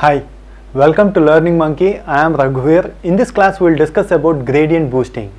Hi, welcome to Learning Monkey. I am Raghuveer. In this class we will discuss about gradient boosting.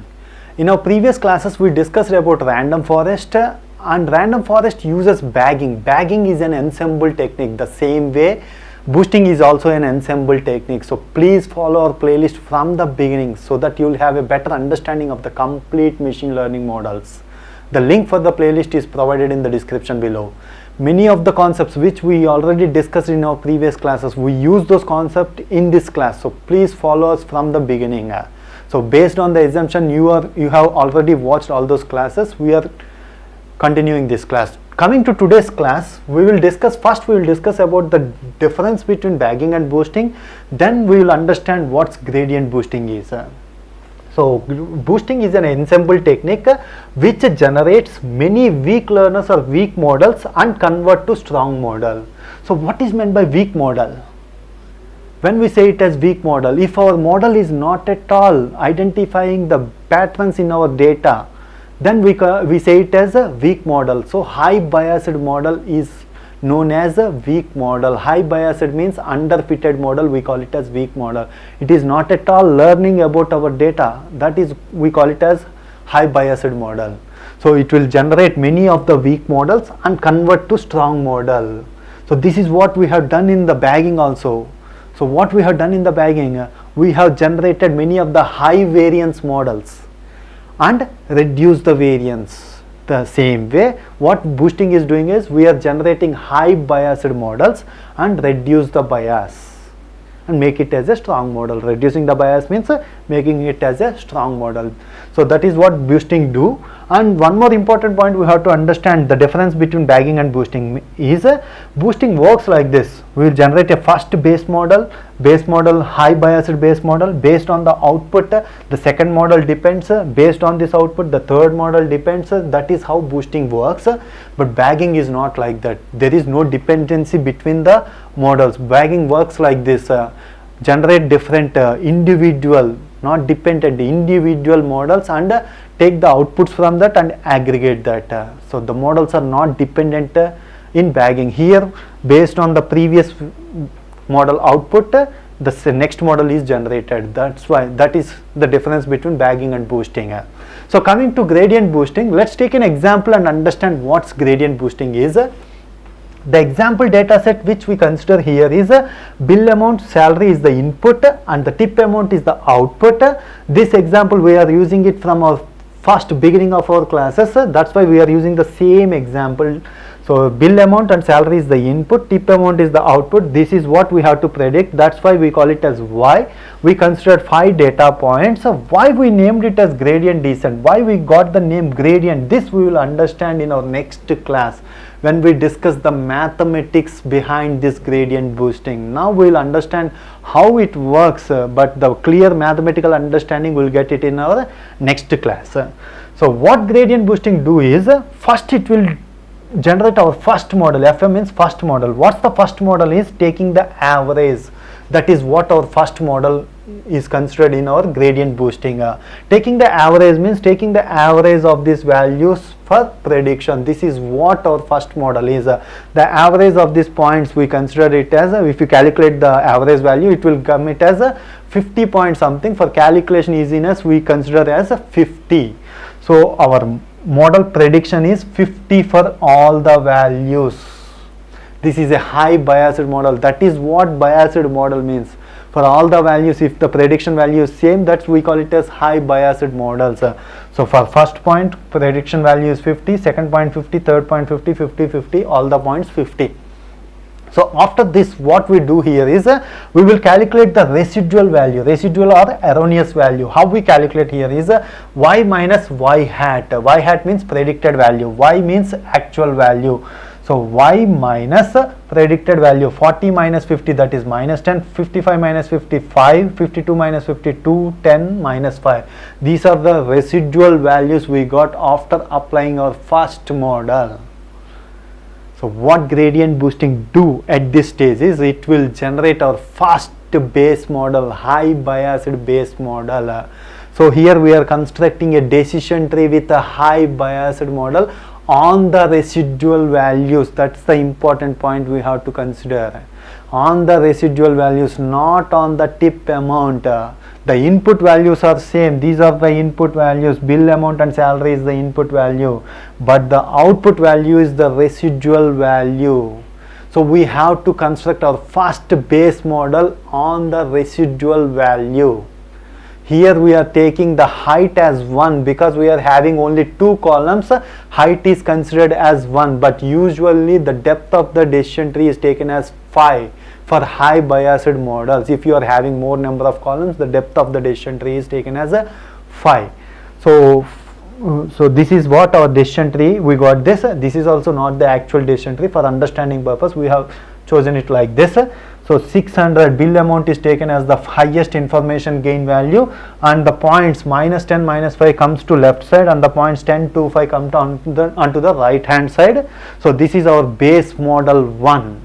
In our previous classes we discussed about random forest and random forest uses bagging. Bagging is an ensemble technique. The same way boosting is also an ensemble technique. So please follow our playlist from the beginning so that you will have a better understanding of the complete machine learning models. The link for the playlist is provided in the description below. Many of the concepts which we already discussed in our previous classes, we use those concepts in this class. So please follow us from the beginning. So based on the assumption you have already watched all those classes, we are continuing this class. Coming to today's class, we will discuss about the difference between bagging and boosting. Then we will understand what gradient boosting is. So boosting is an ensemble technique which generates many weak learners or weak models and convert to strong model. So what is meant by weak model? When we say it as weak model, if our model is not at all identifying the patterns in our data, then we say it as a weak model. So high biased model is known as a weak model. High biased means underfitted model, we call it as weak model. It is not at all learning about our data, that is we call it as high biased model. So it will generate many of the weak models and convert to strong model. So this is what we have done in the bagging also. So what we have done in the bagging, we have generated many of the high variance models and reduce the variance. The same way what boosting is doing is we are generating high biased models and reduce the bias and make it as a strong model. Reducing the bias means making it as a strong model. So that is what boosting do. And one more important point we have to understand the difference between bagging and boosting is boosting works like this. We will generate a first base model, high biased base model. Based on the output, the second model depends. Based on this output, the third model depends. That is how boosting works. But bagging is not like that. There is no dependency between the models. Bagging works like this. Generate different individual, not dependent, individual models and take the outputs from that and aggregate that. So the models are not dependent in bagging. Here based on the previous model output, the next model is generated. That's why that is the difference between bagging and boosting. So coming to gradient boosting, let's take an example and understand what gradient boosting is. The example data set which we consider here is bill amount, salary is the input and the tip amount is the output. This example we are using it from our first beginning of our classes. That's why we are using the same example. So bill amount and salary is the input, tip amount is the output. This is what we have to predict. That's why we call it as Y. We considered 5 data points. So why we named it as gradient descent? Why we got the name gradient? This we will understand in our next class when we discuss the mathematics behind this gradient boosting. Now we will understand how it works, but the clear mathematical understanding we will get it in our next class. So what gradient boosting do is, first it will generate our first model. FM means first model. What's the first model is taking the average. That is what our first model is considered in our gradient boosting. Taking the average means taking the average of these values for prediction. This is what our first model is. The average of these points we consider it as, if you calculate the average value, it will come it as 50 point something. For calculation easiness we consider as 50. So our model prediction is 50 for all the values. This is a high biased model. That is what biased model means. For all the values, if the prediction value is same, that's we call it as high biased models. So for first point prediction value is 50, second point 50, third point 50, 50, 50, all the points 50. So after this what we do here is we will calculate the residual value, residual or erroneous value. How we calculate here is y minus y hat. Y hat means predicted value, y means actual value. So y minus predicted value, 40 minus 50 that is minus 10, 55 minus 55, 52 minus 52, 10 minus 5. These are the residual values we got after applying our first model. So what gradient boosting do at this stage is it will generate our first base model, high biased base model. So here we are constructing a decision tree with a high biased model on the residual values. That's the important point we have to consider. on the residual values, not on the tip amount. The input values are same. These are the input values. Bill amount and salary is the input value, but the output value is the residual value. So we have to construct our first base model on the residual value. Here we are taking the height as 1 because we are having only 2 columns. Height is considered as 1, but usually the depth of the decision tree is taken as 5 for high biased models. If you are having more number of columns, the depth of the decision tree is taken as a 5. So this is what our decision tree, we got this. This is also not the actual decision tree. For understanding purpose, we have chosen it like this. So 600 bill amount is taken as the highest information gain value, and the points -10, -5 comes to left side, and the points 10 to 5 come onto the right hand side. So this is our base model 1,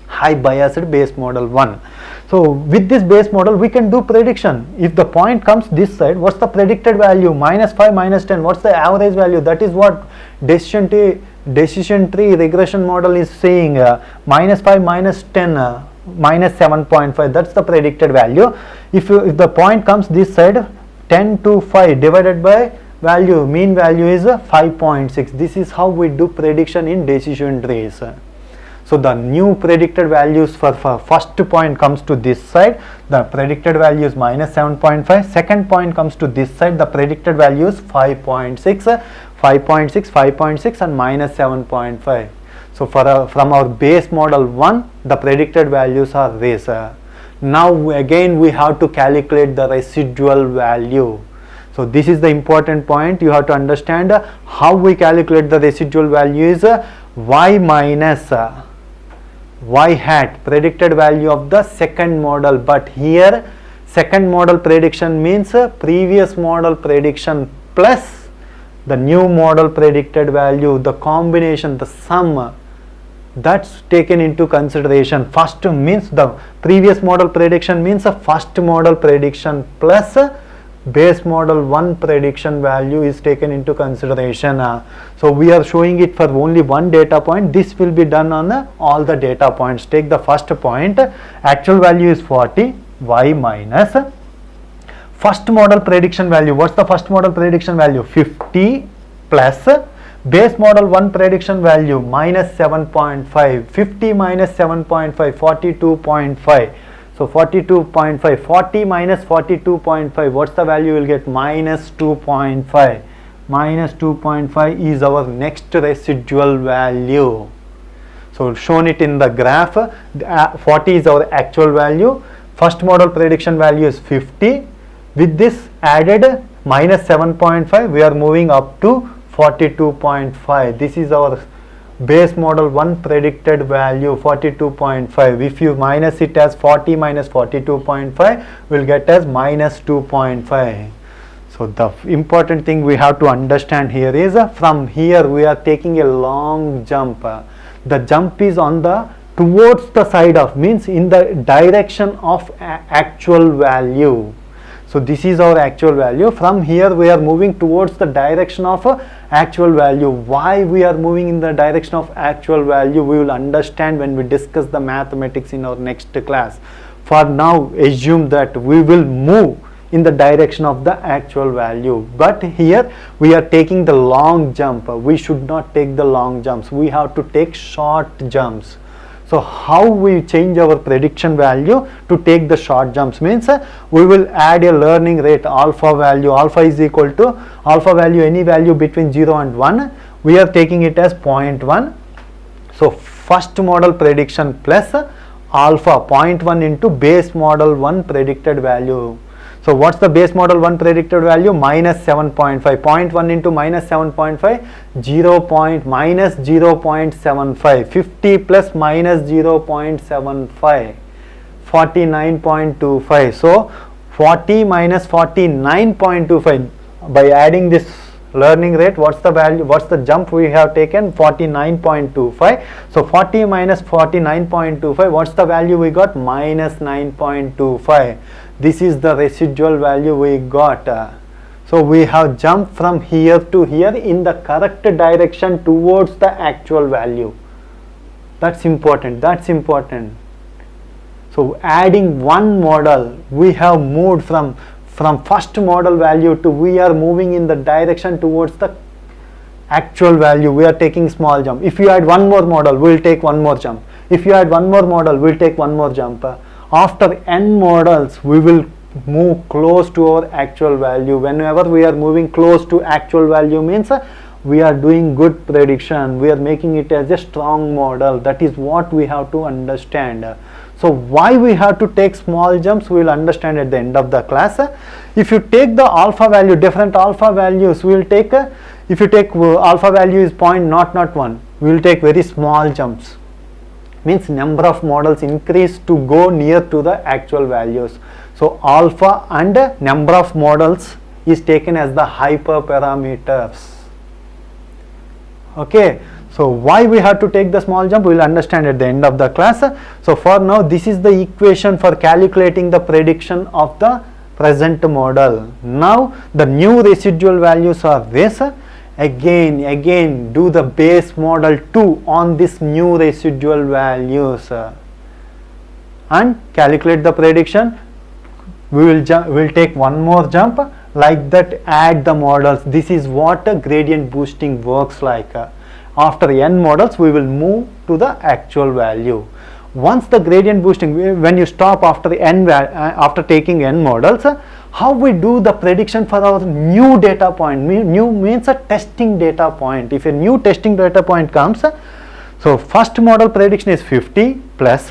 high biased base model 1. So with this base model we can do prediction. If the point comes this side, what's the predicted value? -5, -10, what's the average value? That is what decision tree regression model is saying. -5, -10, -7.5, that's the predicted value. If the point comes this side, 10 to 5 divided by value, mean value is 5.6. This is how we do prediction in decision trees. So the new predicted values for first point comes to this side, the predicted value is -7.5. Second point comes to this side, the predicted value is 5.6, 5.6, 5.6 and -7.5. So from our base model 1, the predicted values are this. Now again we have to calculate the residual value. So this is the important point. You have to understand how we calculate the residual value is y minus y hat, predicted value of the second model. But here second model prediction means previous model prediction plus the new model predicted value, the combination, the sum, that's taken into consideration. First means the previous model prediction means a first model prediction plus base model 1 prediction value is taken into consideration. So we are showing it for only one data point. This will be done on all the data points. Take the first point, actual value is 40, y minus first model prediction value. What's the first model prediction value? 50 plus base model 1 prediction value -7.5. 50 minus 7.5, 42.5. So 42.5, 40 minus 42.5, what's the value you will get? -2.5. -2.5 is our next residual value. So shown it in the graph. 40 is our actual value. First model prediction value is 50. With this added -7.5, we are moving up to 42.5. This is our base model 1 predicted value, 42.5. If you minus it as 40 minus 42.5, we'll get as -2.5. So the important thing we have to understand here is from here we are taking a long jump. The jump is on the towards the side of, means in the direction of actual value. So this is our actual value. From here we are moving towards the direction of actual value. Why we are moving in the direction of actual value, we will understand when we discuss the mathematics in our next class. For now, assume that we will move in the direction of the actual value. But here we are taking the long jump. We should not take the long jumps. We have to take short jumps. So how we change our prediction value to take the short jumps means we will add a learning rate alpha value. Alpha is equal to alpha value, any value between 0 and 1. We are taking it as 0.1. So first model prediction plus alpha 0.1 into base model 1 predicted value. So what's the base model 1 predicted value? -7.5. 0.1 into -7.5, minus 0.75. 50 plus -0.75, 49.25. So 40 minus 49.25. By adding this learning rate, what's the value, what's the jump we have taken? 49.25. So 40 minus 49.25, what's the value we got? -9.25. This is the residual value we got. So we have jumped from here to here in the correct direction towards the actual value. That's important. That's important. So adding one model, we have moved from first model value to we are moving in the direction towards the actual value. We are taking small jump. If you add one more model, we will take one more jump. If you add one more model, we will take one more jump. After n models, we will move close to our actual value. Whenever we are moving close to actual value means we are doing good prediction. We are making it as a strong model. That is what we have to understand. So why we have to take small jumps, we will understand at the end of the class. If you take the alpha value, different alpha values, we will take, if you take alpha value is 0.001, we will take very small jumps. Means number of models increase to go near to the actual values. So alpha and number of models is taken as the hyperparameters. Okay, so why we have to take the small jump, we will understand at the end of the class. So for now, this is the equation for calculating the prediction of the present model. Now the new residual values are this. Again do the base model 2 on this new residual values and calculate the prediction. We will take one more jump, like that add the models. This is what a gradient boosting works like. After n models, we will move to the actual value. Once the gradient boosting, when you stop after after taking n models, how we do the prediction for our new data point? New means a testing data point. If a new testing data point comes, so first model prediction is 50 plus,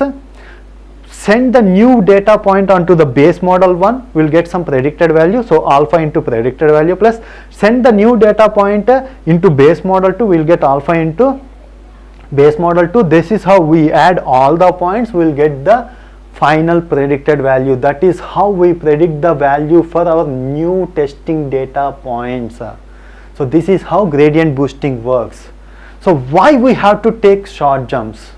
send the new data point onto the base model 1, we will get some predicted value. So alpha into predicted value plus send the new data point into base model 2, we will get alpha into base model 2. This is how we add all the points, we will get the final predicted value. That is how we predict the value for our new testing data points. So this is how gradient boosting works. So why we have to take short jumps?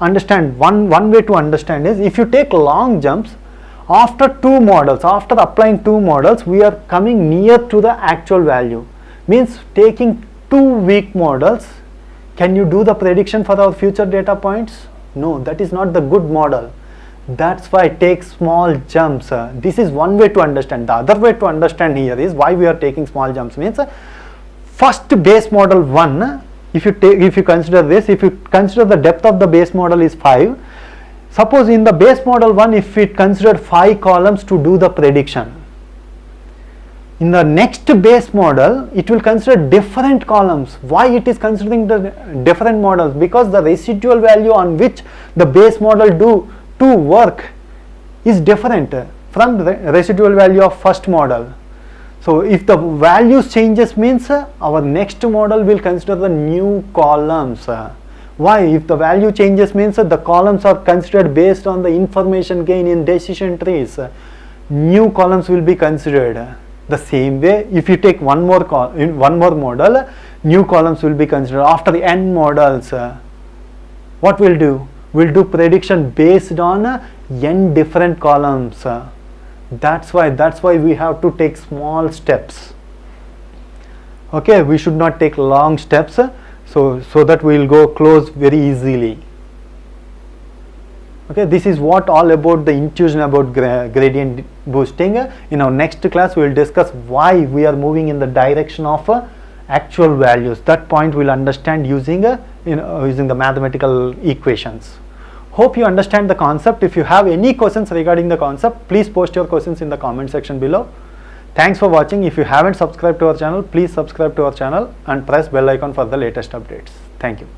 Understand, one way to understand is, if you take long jumps, after two models, after applying two models, we are coming near to the actual value. Means taking two weak models, can you do the prediction for our future data points? No, that is not the good model. That's why take small jumps. This is one way to understand. The other way to understand here is why we are taking small jumps means, first base model 1, if you consider this, if you consider the depth of the base model is 5, suppose in the base model 1, if it considered 5 columns to do the prediction, in the next base model it will consider different columns. Why it is considering the different models? Because the residual value on which the base model do work is different from the residual value of first model. So if the values changes means our next model will consider the new columns. Why? If the value changes means the columns are considered based on the information gain in decision trees. New columns will be considered. The same way, if you take one more model, new columns will be considered. After n models, what we'll do? We'll do prediction based on n different columns. That's why we have to take small steps. Okay, we should not take long steps, so that we will go close very easily. Okay, this is what all about the intuition about gradient boosting. In our next class, we will discuss why we are moving in the direction of actual values. That point we will understand using using the mathematical equations. Hope you understand the concept. If you have any questions regarding the concept, please post your questions in the comment section below. Thanks for watching. If you haven't subscribed to our channel, please subscribe to our channel and press bell icon for the latest updates. Thank you.